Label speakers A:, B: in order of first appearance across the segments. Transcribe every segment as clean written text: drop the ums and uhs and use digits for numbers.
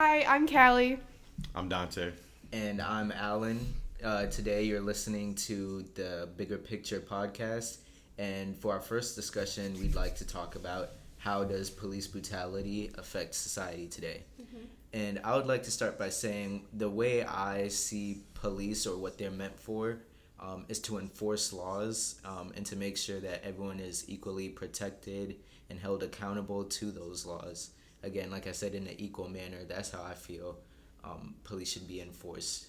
A: Hi, I'm Callie.
B: I'm Dante.
C: And I'm Alan. Today you're listening to the Bigger Picture podcast. And for our first discussion, we'd like to talk about how does police brutality affect society today. And I would like to start by saying the way I see police or what they're meant for is to enforce laws and to make sure that everyone is equally protected and held accountable to those laws. Again, like I said, in an equal manner, that's how I feel police should be enforced.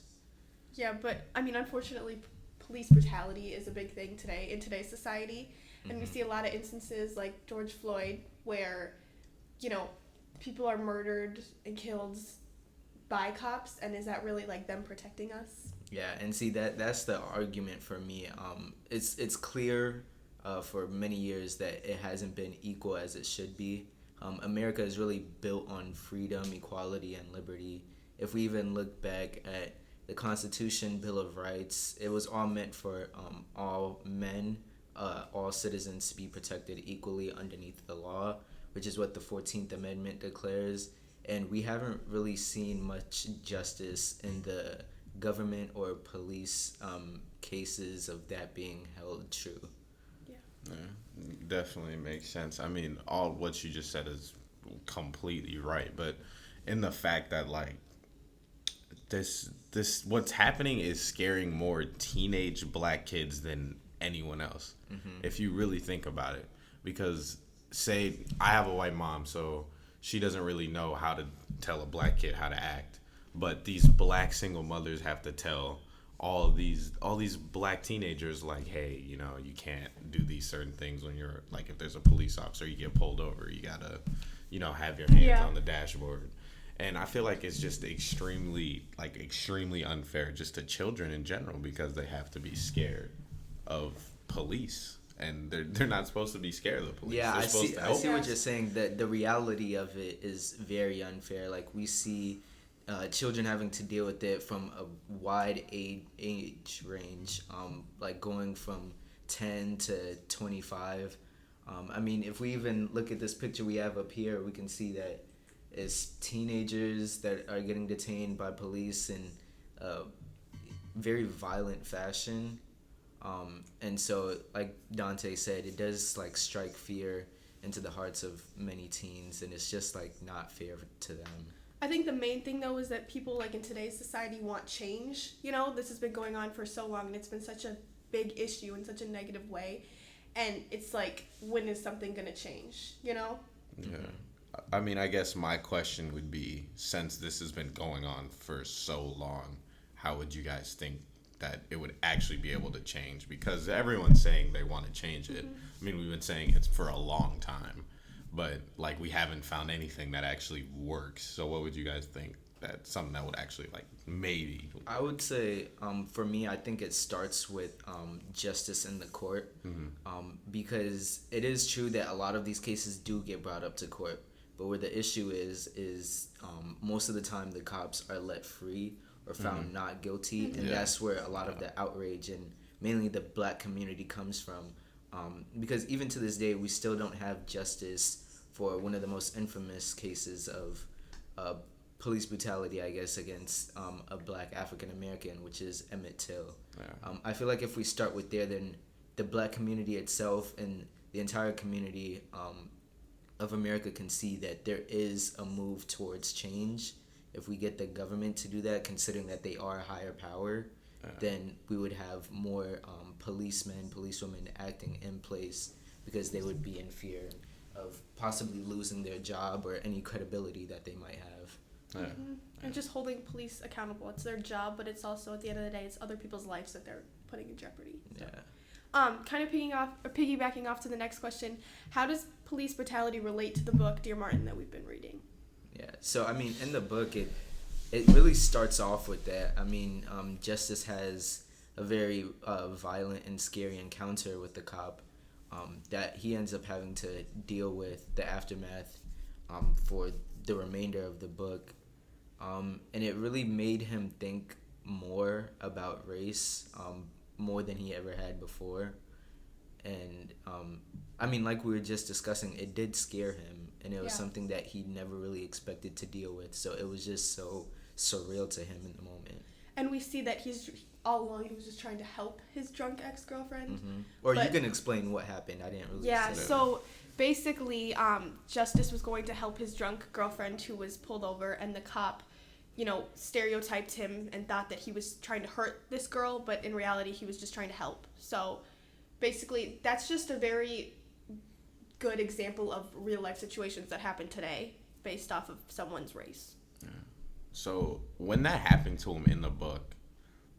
A: Yeah, but I mean, unfortunately, police brutality is a big thing today in today's society, and we see a lot of instances like George Floyd, where you know people are murdered and killed by cops, and is that really like them protecting us?
C: Yeah, and see that's the argument for me. It's clear for many years that it hasn't been equal as it should be. America is really built on freedom, equality, and liberty. If we even look back at the Constitution, Bill of Rights, it was all meant for all men, all citizens to be protected equally underneath the law, which is what the 14th Amendment declares. And we haven't really seen much justice in the government or police cases of that being held true.
A: Yeah.
B: Yeah, definitely makes sense. I mean, all what you just said is completely right, but in the fact that like this what's happening is scaring more teenage black kids than anyone else. If you really think about it, because say I have a white mom, so she doesn't really know how to tell a black kid how to act, but these black single mothers have to tell all these black teenagers like, hey, you can't do these certain things when you're like, if there's a police officer, you get pulled over, you gotta have your hands
A: Yeah.
B: on the dashboard. And I feel like it's just extremely unfair just to children in general, because they have to be scared of police, and they're not supposed to be scared of the police.
C: Yeah,
B: They're
C: I
B: supposed
C: see.
B: to
C: I
B: help.
C: see what you're saying. That the reality of it is very unfair. Like we see children having to deal with it from a wide age range, like going from 10 to 25. I mean, if we even look at this picture we have up here, we can see that it's teenagers that are getting detained by police in uh, very violent fashion. And so, like Dante said, it does like strike fear into the hearts of many teens, and it's just like not fair to them.
A: I think the main thing though is that people like in today's society want change. This has been going on for so long, and it's been such a big issue in such a negative way. And it's like, when is something gonna change?
B: Yeah. I mean, I guess my question would be, since this has been going on for so long, how would you guys think that it would actually be able to change? Because everyone's saying they want to change it. I mean, we've been saying it for a long time, but like we haven't found anything that actually works. So what would you guys think that something that would actually like maybe?
C: I would say, for me, I think it starts with justice in the court, because it is true that a lot of these cases do get brought up to court, but where the issue is most of the time the cops are let free or found not guilty, and
B: Yeah.
C: that's where a lot of the outrage and mainly the black community comes from. Because even to this day, we still don't have justice for one of the most infamous cases of uh, police brutality, I guess, against a black African American, which is Emmett Till.
B: Yeah.
C: I feel like if we start with there, then the black community itself and the entire community of America can see that there is a move towards change. If we get the government to do that, considering that they are a higher power, then we would have more policemen, policewomen acting in place, because they would be in fear of possibly losing their job or any credibility that they might have.
B: Yeah.
A: And just holding police accountable. It's their job, but it's also, at the end of the day, it's other people's lives that they're putting in jeopardy.
C: Yeah.
A: Kind of piggybacking off to the next question, how does police brutality relate to the book Dear Martin that we've been reading?
C: Yeah. So I mean, in the book, it really starts off with that. I mean, Justice has a very violent and scary encounter with the cop that he ends up having to deal with the aftermath for the remainder of the book. And it really made him think more about race, more than he ever had before. And I mean, like we were just discussing, it did scare him, and it was
A: Yeah.
C: something that he never really expected to deal with. So it was just so surreal to him in the moment.
A: And we see that he's all along he was just trying to help his drunk ex-girlfriend.
C: Or you
A: But-
C: can explain what happened. I didn't really.
A: Yeah,
C: say that.
A: so basically, Justice was going to help his drunk girlfriend who was pulled over, and the cop, stereotyped him and thought that he was trying to hurt this girl, but in reality, he was just trying to help. So basically, that's just a very good example of real life situations that happen today based off of someone's race.
B: So when that happened to him in the book,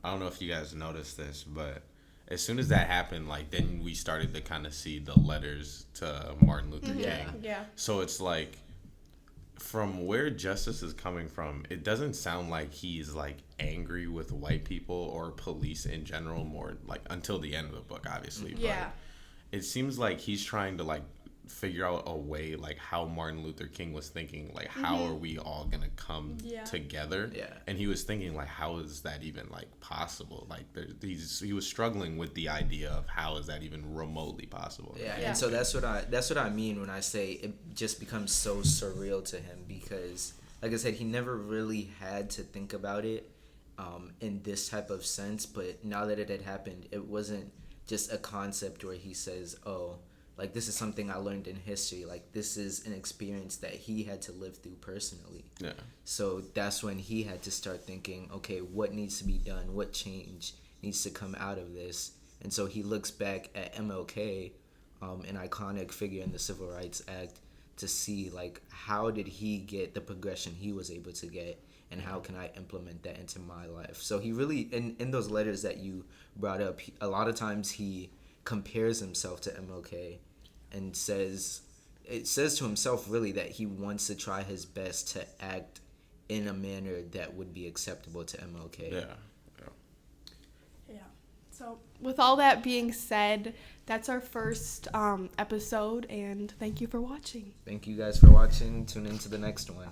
B: I don't know if you guys noticed this, but as soon as that happened, like then we started to kind of see the letters to Martin Luther
C: Yeah.
B: King.
A: Yeah.
B: So it's like, from where Justice is coming from, it doesn't sound like he's like angry with white people or police in general, more like until the end of the book, obviously.
A: Yeah.
B: But it seems like he's trying to like figure out a way, like how Martin Luther King was thinking, like how are we all gonna come
A: Yeah.
B: together?
C: Yeah.
B: And he was thinking like, how is that even like possible? Like he was struggling with the idea of how is that even remotely possible?
C: Yeah,
A: Yeah.
C: and so that's what I mean when I say it just becomes so surreal to him, because like I said, he never really had to think about it in this type of sense, but now that it had happened, it wasn't just a concept where he says, oh, like this is something I learned in history, like this is an experience that he had to live through personally.
B: Yeah.
C: So that's when he had to start thinking, okay, what needs to be done? What change needs to come out of this? And so he looks back at MLK, an iconic figure in the Civil Rights Act, to see like how did he get the progression he was able to get, and how can I implement that into my life? So he really, in those letters that you brought up, a lot of times he compares himself to MLK and says to himself really that he wants to try his best to act in a manner that would be acceptable to MLK.
B: Yeah.
A: Yeah. So, with all that being said, that's our first episode, and thank you for watching.
C: Thank you guys for watching. Tune into the next one.